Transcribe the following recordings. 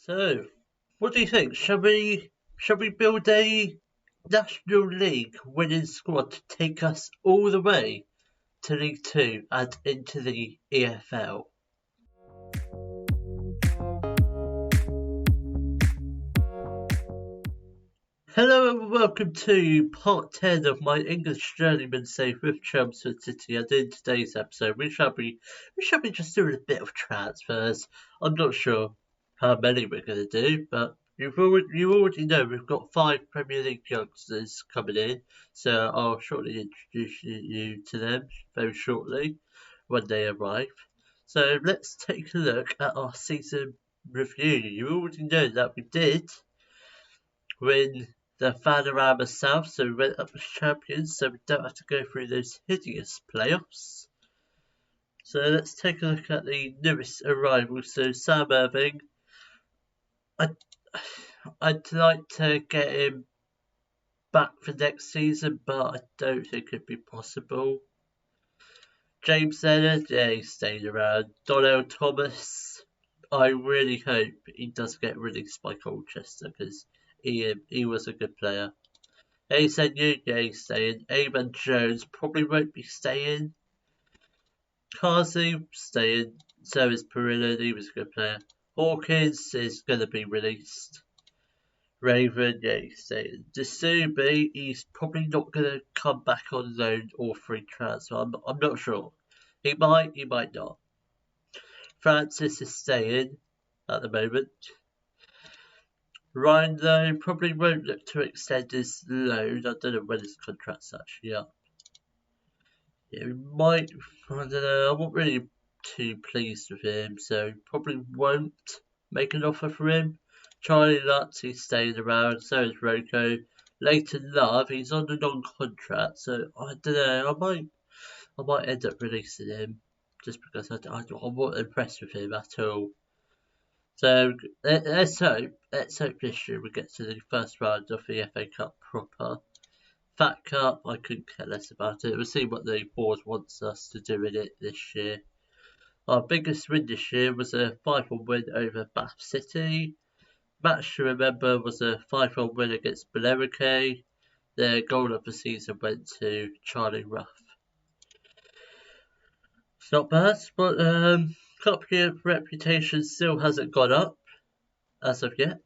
So, what do you think? Shall we build a National League winning squad to take us all the way to League Two and into the EFL? Hello and welcome to part 10 of my English Journeyman save with Chelmsford City, and in today's episode we shall be just doing a bit of transfers. I'm not sure how many we're going to do, but you already know we've got 5 Premier League youngsters coming in, so I'll shortly introduce you to them very shortly when they arrive. So let's take a look at our season review. You already know that we did win the vanarama South, so we went up as champions, so we don't have to go through those hideous playoffs. So let's take a look at the newest arrivals. So Sam Irving, I'd like to get him back for next season, but I don't think it'd be possible. James Leonard, yeah, he's staying around. Donnell Thomas, I really hope he does get released by Colchester because he was a good player. Asen Nunez staying. Eamon Jones probably won't be staying. Carsley staying. So is Perillo, he was a good player. Hawkins is going to be released. Raven, yeah, he's staying. Dasubi, he's probably not going to come back on loan or free transfer. I'm not sure. He might not. Francis is staying at the moment. Ryan, though, probably won't look to extend his loan. I don't know when his contract's actually up. Yeah, we might. I don't know. I'm not really too pleased with him, so probably won't make an offer for him. Charlie Lutz, he's staying around. So is Rocco. Leighton Love, he's on a non-contract, so I don't know. I might end up releasing him just because I'm not impressed with him at all. So let's hope this year we get to the first round of the FA Cup proper. Fat Cup, I couldn't care less about it. We'll see what the board wants us to do in it this year. Our biggest win this year was a 5-1 win over Bath City. Match to remember was a 5-1 win against Billericay. The goal of the season went to Charlie Ruff. It's not bad, but Cup year reputation still hasn't gone up as of yet.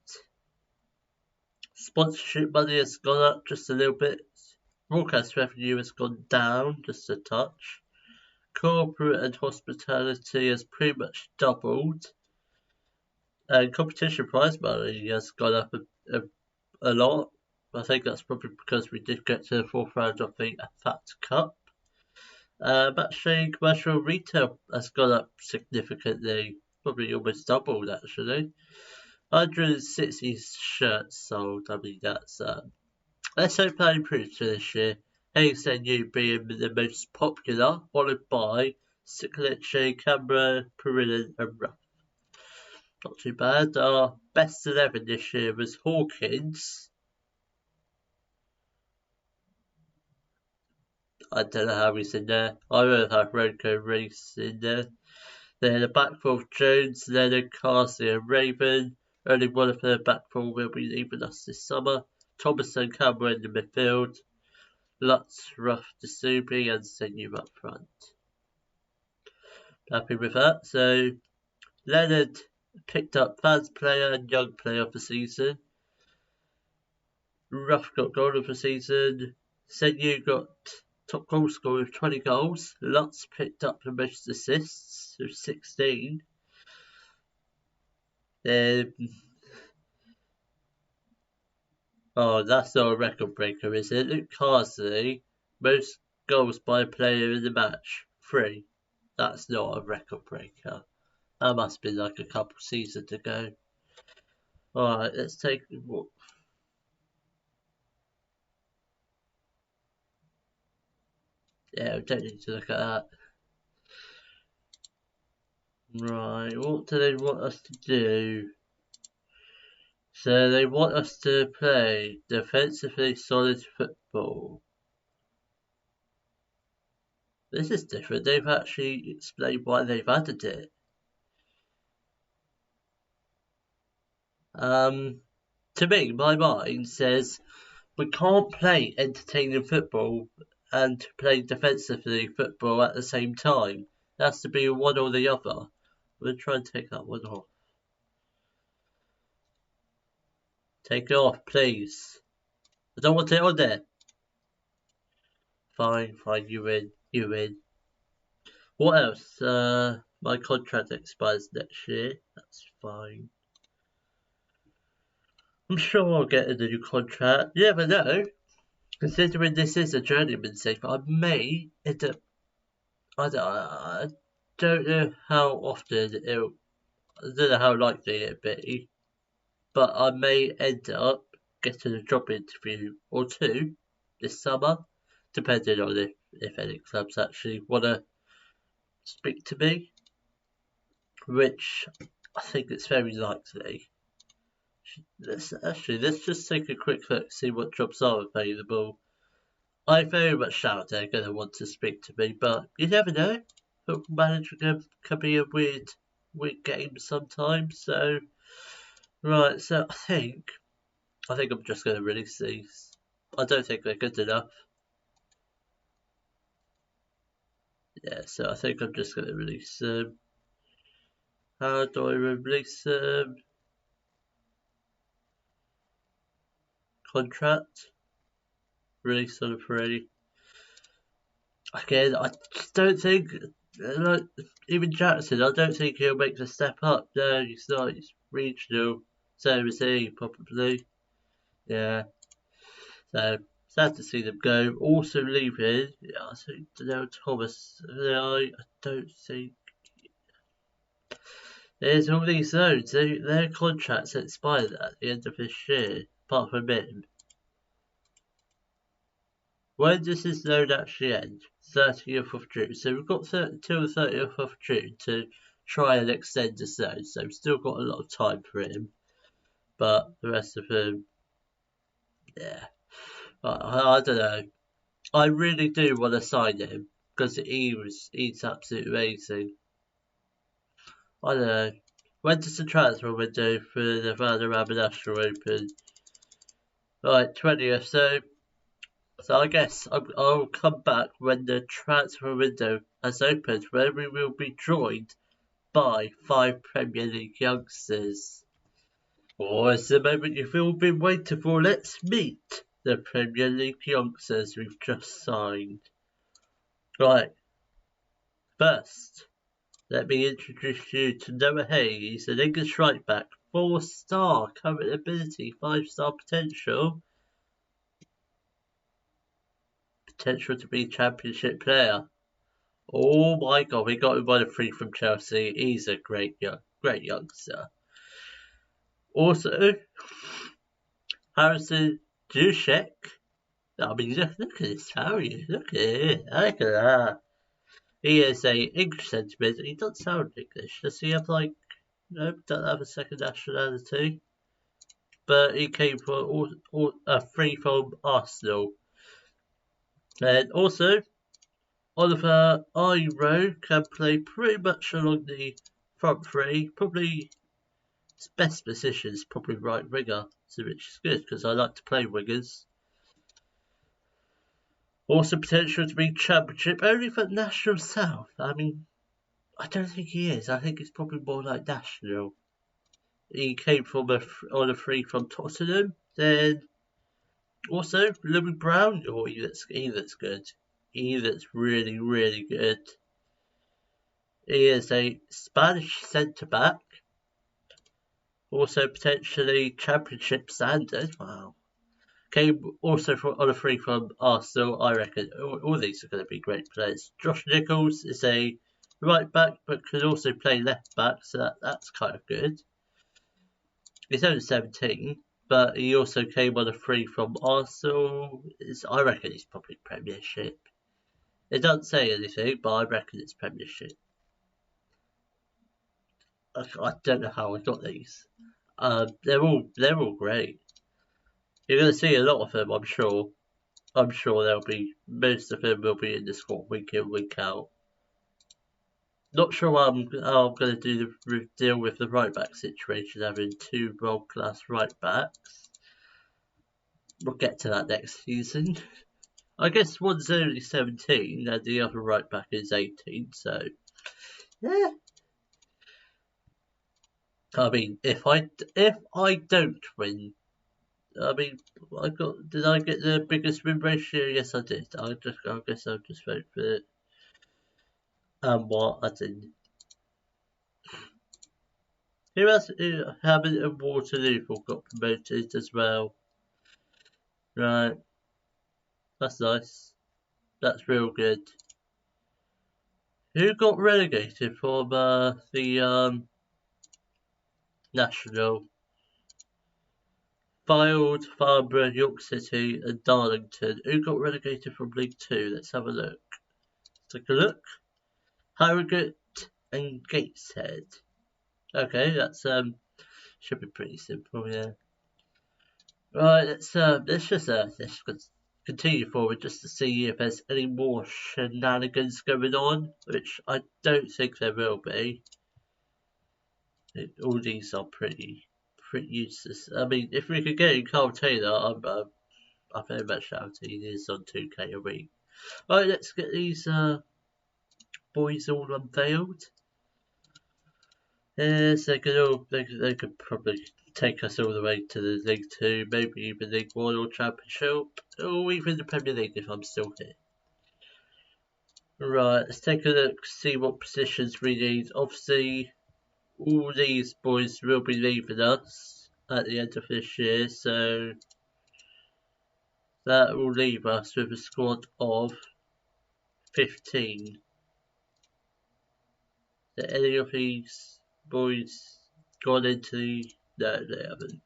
Sponsorship money has gone up just a little bit. Broadcast revenue has gone down just a touch. Corporate and hospitality has pretty much doubled. And competition prize money has gone up a lot. I think that's probably because we did get to the 4th round of the Fat Cup. Matchday commercial retail has gone up significantly, probably almost doubled actually. 160 shirts sold. I mean, that's let's hope that improves for this year. HSNU being the most popular, followed by Sikliche, Canberra, Perillo and Ruff. Not too bad. Our best 11 this year was Hawkins. I don't know how he's in there. I would have Rodko Reese in there. Then the back four, Jones, Leonard, Carsley and Raven. Only one of their back four will be leaving us this summer. Thomas and Cameron in the midfield. Lutz, Ruff, Dasubi and Senu up front. Happy with that. So Leonard picked up fans player and young player of the season. Ruff got goal of the season. Senu got top goal scorer with 20 goals. Lutz picked up the most assists with 16. Oh, that's not a record breaker, is it? Luke Carsley, most goals by a player in the match, 3. That's not a record breaker. That must be like a couple seasons ago. Alright, let's take a look. Yeah, we don't need to look at that. Right, what do they want us to do? So they want us to play defensively solid football. This is different. They've actually explained why they've added it. To me, my mind says we can't play entertaining football and play defensively football at the same time. It has to be one or the other. We'll try and take that one off. Take it off, please. I don't want it on there. Fine, you win. What else? My contract expires next year. That's fine. I'm sure I'll get a new contract. You never know. Considering this is a journeyman thing, I may end up. I don't know how often it'll. I don't know how likely it'll be, but I may end up getting a job interview or two this summer, depending on if any clubs actually want to speak to me, which I think it's very likely. Let's just take a quick look, see what jobs are available. I very much doubt they're going to want to speak to me, but you never know. Football manager can be a weird game sometimes. So, right, so I think I'm just going to release these. I don't think they're good enough. Yeah, so I think I'm just going to release them. How do I release them? Contract. Release on free. Again, I just don't think, like, even Jackson, I don't think he'll make the step up. No, he's not. He's regional. So is he, probably. Yeah. So, sad to see them go. Also leaving, yeah, I think Daniel Thomas. I don't think. There's all these zones. Their contracts expired at the end of this year, apart from him. When does this zone actually end? 30th of June. So we've got till the 30th of June to try and extend the zone. So we've still got a lot of time for him. But the rest of them, yeah. I don't know. I really do want to sign him because he's absolutely amazing. I don't know. When does the transfer window for the Vanarama National open? Right, 20th. So I guess I'll come back when the transfer window has opened, where we will be joined by 5 Premier League youngsters. Oh, it's the moment you've all been waiting for. Let's meet the Premier League youngsters we've just signed. Right. First, let me introduce you to Noah Hayes, an English right back, 4-star current ability, 5-star potential. Potential to be championship player. Oh my god, we got him by the free from Chelsea. He's a great youngster. Also, Harrison Dushek. I mean, look at his value. Look at that. He is a English centre mid. He doesn't sound English. Does he have like? No, doesn't have a second nationality. But he came from free from Arsenal. And also, Oliver Iro can play pretty much along the front three. Probably his best position is probably right winger, so which is good because I like to play wingers. Also potential to be championship, only for National South. I mean, I don't think he is. I think he's probably more like National. He came from on a free from Tottenham. Then also Louis Brown. Oh, he looks good. He looks really, really good. He is a Spanish centre back. Also potentially championship standard. Wow. Came also on a free from Arsenal. I reckon all these are going to be great players. Josh Nichols is a right back, but can also play left back, so that's kind of good. He's only 17, but he also came on a free from Arsenal. I reckon he's probably Premiership. It doesn't say anything, but I reckon it's Premiership. I don't know how I got these. They're all great. You're going to see a lot of them, I'm sure. I'm sure most of them will be in the squad week in, week out. Not sure how I'm going to do deal with the right back situation, having two world class right backs. We'll get to that next season. I guess one's only 17 and the other right back is 18, so yeah. I mean, if I don't win, I mean, did I get the biggest win ratio? Yes, I did. I guess I'll just vote for it. What I didn't. Who else? Hammond and Waterloo got promoted as well. Right, that's nice. That's real good. Who got relegated from the National? Fylde, Farnborough, York City and Darlington. Who got relegated from League 2? Let's have a look. Take a look. Harrogate and Gateshead. Okay, that's should be pretty simple, yeah. Right, let's continue forward just to see if there's any more shenanigans going on, which I don't think there will be. All these are pretty useless. I mean, if we could get in Carl Taylor, I'm very much shouting he's on 2k a week. Right, let's get these boys all unveiled. Yes, they could probably take us all the way to the League 2, maybe even League 1 or Championship, or even the Premier League if I'm still here. Right, let's take a look, see what positions we need. Obviously, all these boys will be leaving us at the end of this year, so that will leave us with a squad of 15. Are any of these boys gone into the... No, they haven't.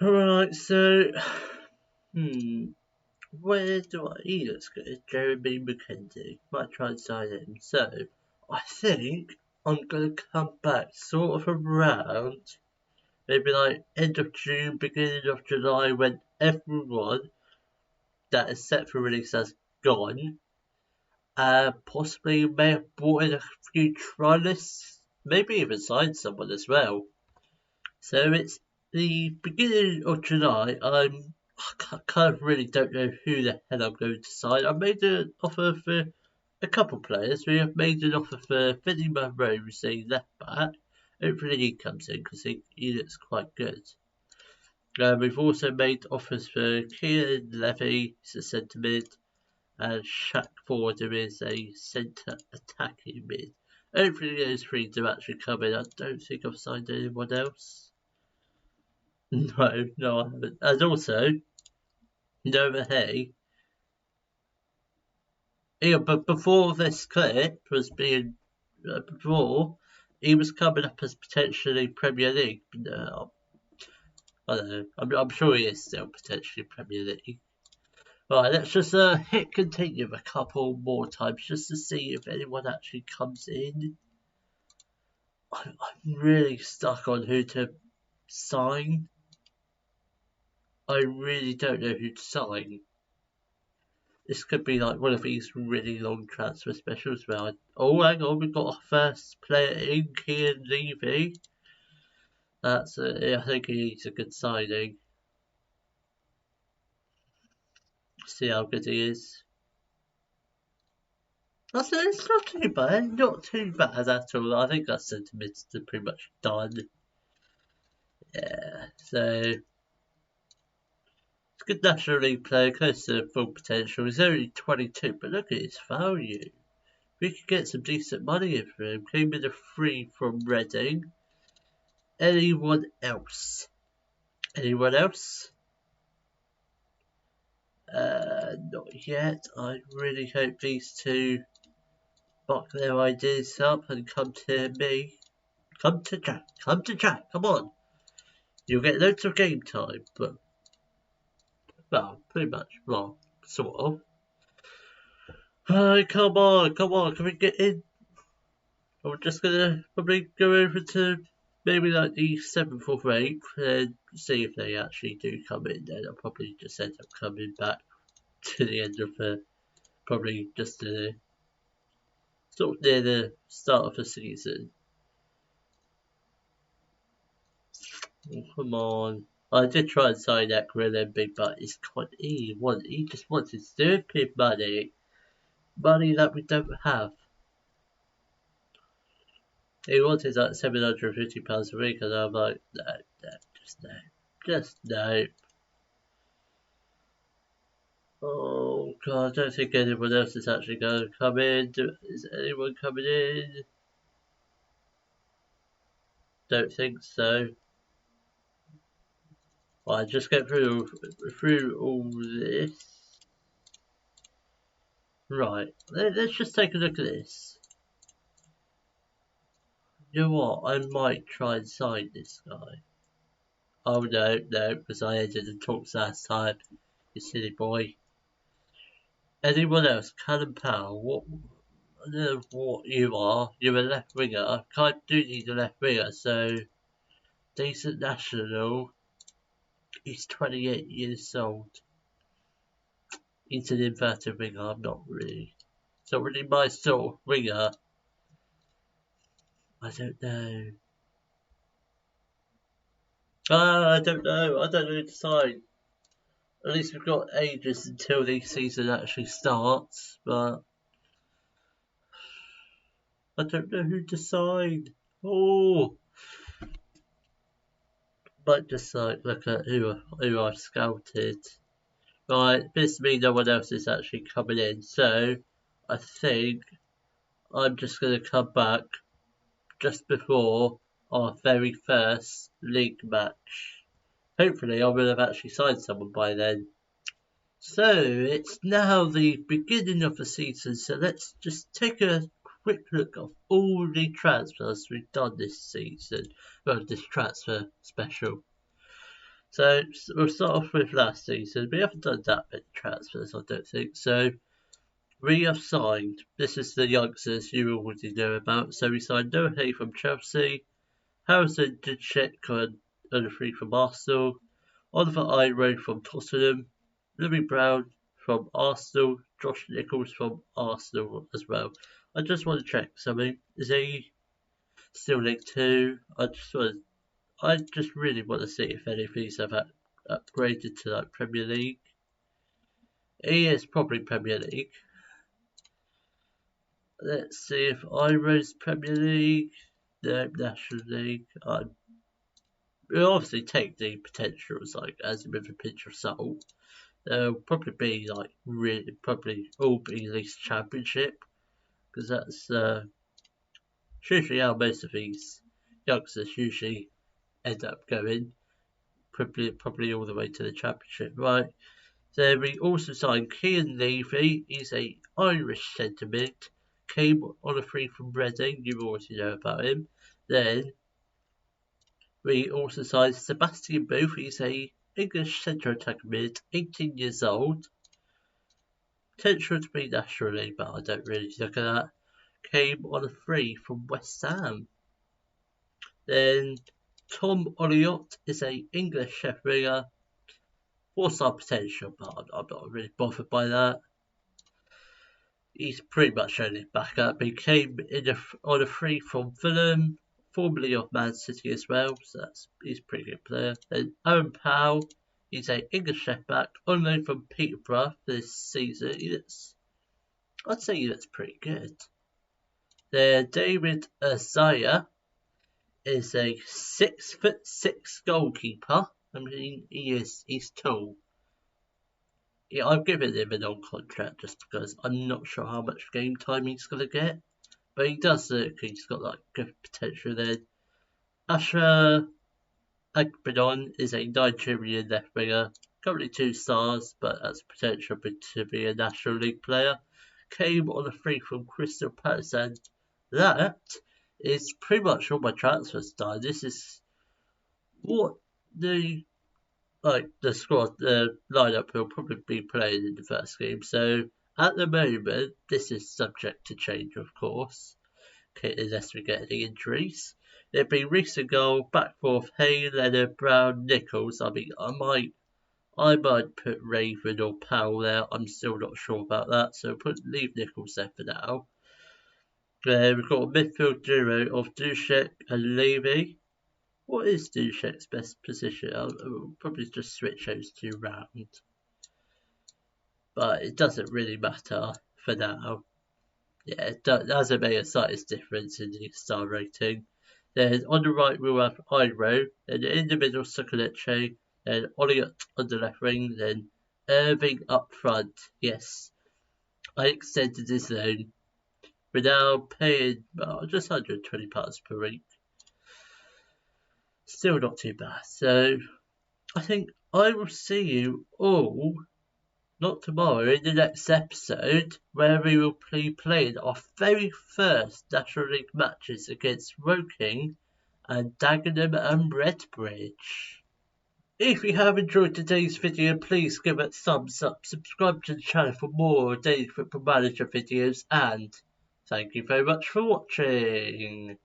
Alright, so... Where do I... Let's go to Jeremy McKenzie. Might try and sign him. So, I think I'm going to come back sort of around... Maybe like end of June, beginning of July, when everyone that is set for release has gone. Possibly may have brought in a few trialists, maybe even signed someone as well. So it's the beginning of July. I kind of really don't know who the hell I'm going to sign. I made an offer for a couple players. We have made an offer for Vinny Monroe, the left back. Hopefully he comes in because he looks quite good. We've also made offers for Kieran Levy, he's a centre mid, and Shaq Ford, who is a centre attacking mid. Hopefully those three do actually come in. I don't think I've signed anyone else. No, I haven't. And also, Noah Hay, but before this clip was being, before, he was coming up as potentially Premier League. No, I don't know. I'm sure he is still potentially Premier League. Right, let's just hit continue a couple more times just to see if anyone actually comes in. I'm really stuck on who to sign. I really don't know who to sign. This could be like one of these really long transfer specials where oh, hang on, we've got our first player in, Kieran Levy. That's I think he's a good signing. See how good he is. I said it's not too bad at all. I think that sentiment's pretty much done. Yeah, so it's a good National League player, close to full potential. He's only 22, but look at his value. We could get some decent money in for him. Came in a free from Reading. Anyone else? Anyone else? Not yet. I really hope these two buck their ideas up and come to me. Come to Jack. Come to Jack. Come on. You'll get loads of game time, but well, pretty much. Well, sort of. Come on. Can we get in? I'm just gonna probably go over to maybe like the 7th or 8th and see if they actually do come in. Then I'll probably just end up coming back to the end of probably just sort of near the start of the season. Oh, come on. I did try and sign that Gorilla Big, but he just wanted stupid money. Money that we don't have. He wanted like £750 a week, and I'm like, no, just no. Oh god, I don't think anyone else is actually going to come in. Is anyone coming in? Don't think so. Right, just get through all this. Right, let's just take a look at this. You know what? I might try and sign this guy. Oh no, because I ended the talks last time. You silly boy. Anyone else? Callum Powell, what? I don't know what you are. You're a left winger. I do need a left winger, so decent national. He's 28 years old. He's an inverted winger. I'm not really. It's not really my sort of winger. I don't know. I don't know. I don't know who to sign. At least we've got ages until the season actually starts, but I don't know who to sign. Oh, might just like look at who I've scouted. Right, this means no one else is actually coming in, so I think I'm just going to come back just before our very first league match. Hopefully I will have actually signed someone by then. So it's now the beginning of the season, so let's just take a quick look of all the transfers we've done this season. Well, this transfer special. So we'll start off with last season. We haven't done that many transfers, I don't think. So we have signed, this is the youngsters you already know about. So we signed Noah Hay from Chelsea, Harrison Dicek on a free from Arsenal, Oliver Iroh from Tottenham, Louis Brown from Arsenal, Josh Nichols from Arsenal as well. I just want to check something. Is he still linked to? I just really want to see if any of these have upgraded to like Premier League. He is probably Premier League. Let's see if Iroh's Premier League. No, National League. We'll obviously take the potentials like as with a pinch of salt. They'll probably be like probably all be at least Championship, because that's usually how most of these youngsters usually end up going. Probably all the way to the Championship, right? Then we also signed Cian Levy. He's a Irish centre mid. Came on a free from Reading. You already know about him. Then we also signed Sebastian Booth. He's a English centre attack mid, 18 years old. Potential to be National League, but I don't really look at that. Came on a free from West Ham. Then Tom Olliott is a English left winger. 4-star potential, but I'm not really bothered by that. He's pretty much only backup. He came on a free from Fulham, formerly of Man City as well, so he's a pretty good player. Then Owen Powell, he's an English left back on loan from Peterborough this season. I'd say he looks pretty good. Then David Azaya is a 6'6" goalkeeper. I mean, he's tall. Yeah, I've given him a non-contract just because I'm not sure how much game time he's going to get. But he does look, he's got like good potential there. Asher Agbadon is a Nigerian left winger. Currently 2 stars, but has potential to be a National League player. Came on a free from Crystal Palace, and that is pretty much all my transfers done. This is what the squad, the lineup will probably be playing in the first game. So at the moment, this is subject to change, of course, unless we get any injuries. It'd be Reece and goal, back forth, Hay, Leonard, Brown, Nichols. I mean, I might put Raven or Powell there. I'm still not sure about that, so leave Nichols there for now. We've got a midfield duo of Dushek and Levy. What is Dushek's best position? I'll probably just switch those two round. But it doesn't really matter for now. Yeah, it doesn't make a slightest difference in the star rating. Then on the right we'll have Iro, then in the middle Succoleche, then Olliott on the left wing, then Irving up front. Yes, I extended his loan. We're now paying just £120 per week. Still not too bad. So I think I will see you all, not tomorrow, in the next episode, where we will be playing our very first National League matches against Woking and Dagenham and Redbridge. If you have enjoyed today's video, please give it a thumbs up, subscribe to the channel for more Daily Football Manager videos, and thank you very much for watching.